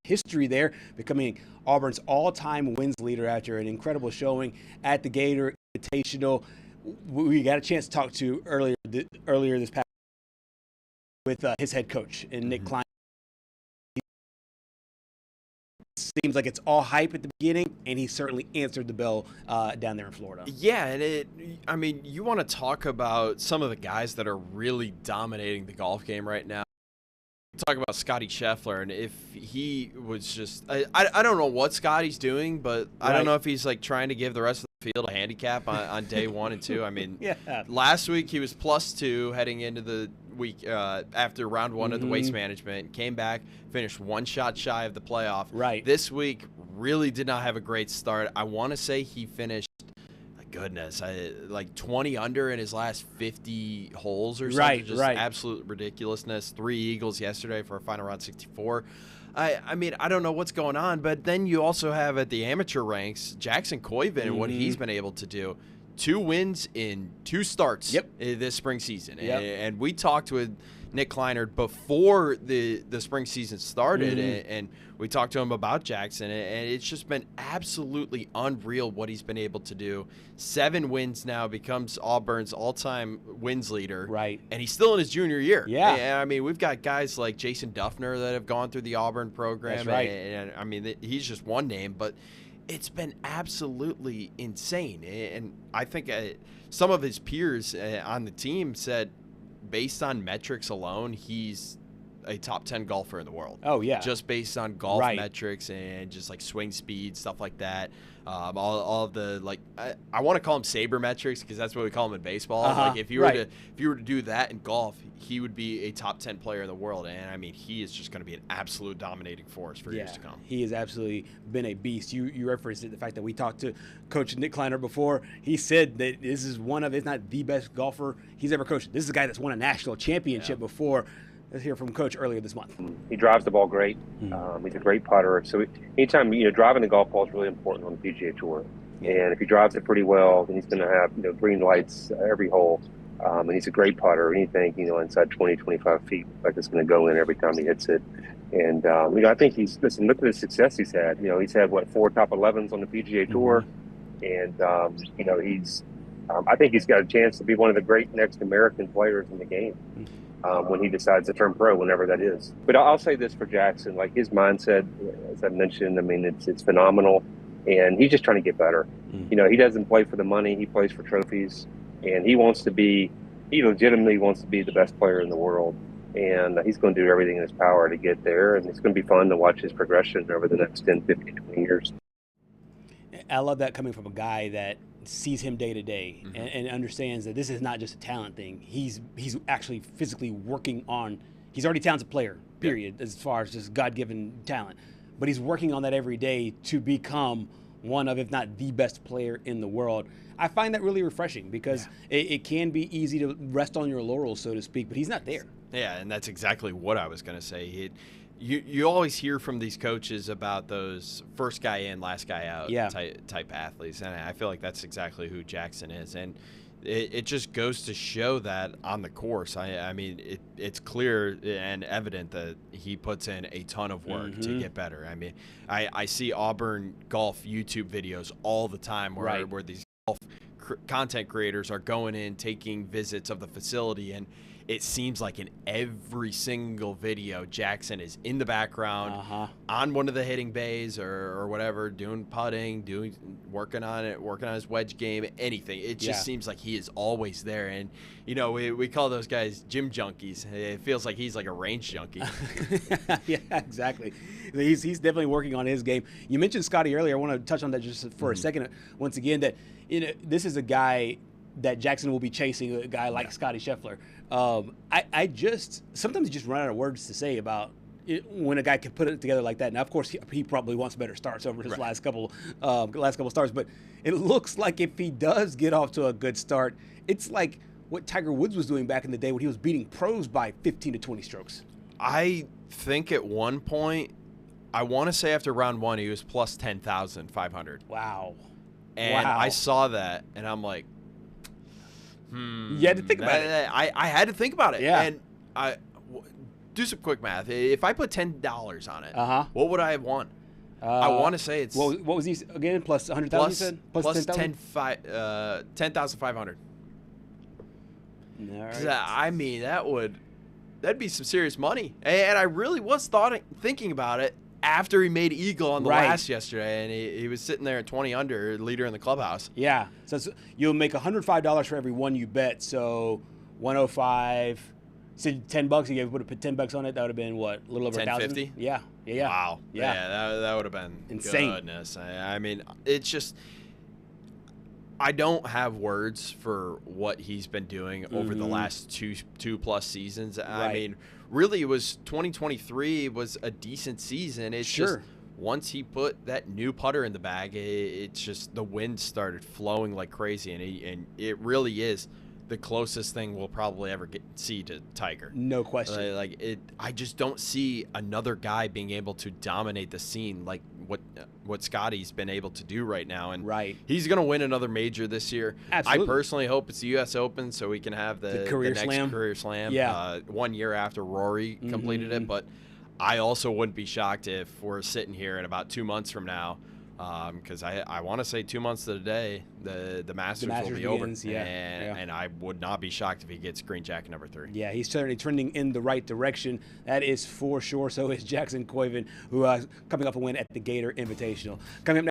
history there, becoming Auburn's all-time wins leader after an incredible showing at the Gator Invitational. We got a chance to talk to earlier this past with his head coach and Nick Klein. Seems like it's all hype at the beginning, and he certainly answered the bell down there in Florida. Yeah, and you want to talk about some of the guys that are really dominating the golf game right now. Talk about Scotty Scheffler, and if he was just I don't know what Scotty's doing, but I don't know if he's like trying to give the rest of the field a handicap on day 1 and 2. I mean, last week he was +2 heading into the week after round 1 of the Waste Management, came back, finished 1 shot shy of the playoff. Right. This week really did not have a great start. I want to say he finished, goodness, like 20 under in his last 50 holes or something. Just absolute ridiculousness. 3 eagles yesterday for a final round 64. I mean, I don't know what's going on, but then you also have at the amateur ranks Jackson Koivun and what he's been able to do. 2 wins in 2 starts this spring season. And we talked with Nick Kleinert before the spring season started, and we talked to him about Jackson, and it's just been absolutely unreal what he's been able to do. 7 wins now, becomes Auburn's all-time wins leader. Right. And he's still in his junior year. Yeah. And, I mean, we've got guys like Jason Duffner that have gone through the Auburn program. That's right. And I mean, he's just one name, but it's been absolutely insane. And I think some of his peers on the team said, based on metrics alone, he's a top 10 golfer in the world. Oh, yeah. Just based on golf metrics and just like swing speed, stuff like that. All of the, like, I want to call them saber metrics because that's what we call them in baseball. Like if you were to do that in golf, he would be a top 10 player in the world. And I mean, he is just going to be an absolute dominating force for years to come. He has absolutely been a beast. You referenced it, the fact that we talked to Coach Nick Kleiner before. He said that this is one of, if not the best golfer he's ever coached. This is a guy that's won a national championship before. Let's hear from Coach earlier this month. He drives the ball great. He's a great putter. So anytime, driving the golf ball is really important on the PGA Tour. And if he drives it pretty well, then he's going to have, green lights every hole. And he's a great putter. Anything, inside 20, 25 feet, like it's going to go in every time he hits it. And, I think look at the success he's had. He's had, 4 top 11s on the PGA Tour. And, I think he's got a chance to be one of the great next American players in the game. When he decides to turn pro, whenever that is. But I'll say this for Jackson, like his mindset, as I mentioned, I mean, it's phenomenal, and he's just trying to get better. He doesn't play for the money, he plays for trophies, and he legitimately wants to be the best player in the world, and he's going to do everything in his power to get there, and it's going to be fun to watch his progression over the next 10, 15, 20 years. I love that coming from a guy that sees him day to day and understands that this is not just a talent thing. He's actually physically working on. He's already a talented player, period, as far as just God-given talent. But he's working on that every day to become one of, if not the best player in the world. I find that really refreshing because it can be easy to rest on your laurels, so to speak, but he's not there. Yeah, and that's exactly what I was going to say. You always hear from these coaches about those first guy in, last guy out type athletes, and I feel like that's exactly who Jackson is. And it just goes to show that on the course. I mean, it's clear and evident that he puts in a ton of work to get better. I mean, I see Auburn Golf YouTube videos all the time where these golf content creators are going in, taking visits of the facility, and it seems like in every single video, Jackson is in the background on one of the hitting bays or whatever, doing putting, working on his wedge game, anything. It just seems like he is always there. And, we call those guys gym junkies. It feels like he's like a range junkie. Yeah, exactly. He's definitely working on his game. You mentioned Scotty earlier. I want to touch on that just for a second. Once again, that this is a guy that Jackson will be chasing, a guy like Scotty Scheffler. I sometimes just run out of words to say about it when a guy can put it together like that. Now, of course, he probably wants better starts over his last couple starts, but it looks like if he does get off to a good start, it's like what Tiger Woods was doing back in the day when he was beating pros by 15 to 20 strokes. I think at one point, I want to say after round 1, he was plus 10,500. Wow. And I saw that, and I'm like, you had to think about it. I had to think about it. Yeah. And do some quick math. If I put $10 on it, what would I have won? I want to say it's. Well, what was he again? Plus 100,000. You said plus 10,500. Right. I mean, that'd be some serious money. And I really was thinking about it after he made eagle on the last yesterday, and he was sitting there at 20 under, leader in the clubhouse. Yeah, so you'll make $105 for every one you bet. So 105. So $10. You put $10 on it. That would have been what? A little over 1,050. Yeah. Wow. Yeah. That would have been insane. Goodness. I mean, it's just. I don't have words for what he's been doing over the last two plus seasons. I mean, really, it was 2023 was a decent season. It's just once he put that new putter in the bag, it's just the wind started flowing like crazy, and it really is the closest thing we'll probably ever see to Tiger. No question. I just don't see another guy being able to dominate the scene like what Scotty's been able to do right now. And he's going to win another major this year. Absolutely. I personally hope it's the U.S. Open so we can have the next career slam 1 year after Rory completed it. But I also wouldn't be shocked if we're sitting here in about 2 months from now, because I want to say 2 months to the day, the Masters will be over. And I would not be shocked if he gets green jacket number 3. Yeah, he's certainly trending in the right direction. That is for sure. So is Jackson Koivun, who coming off a win at the Gator Invitational. Coming up next.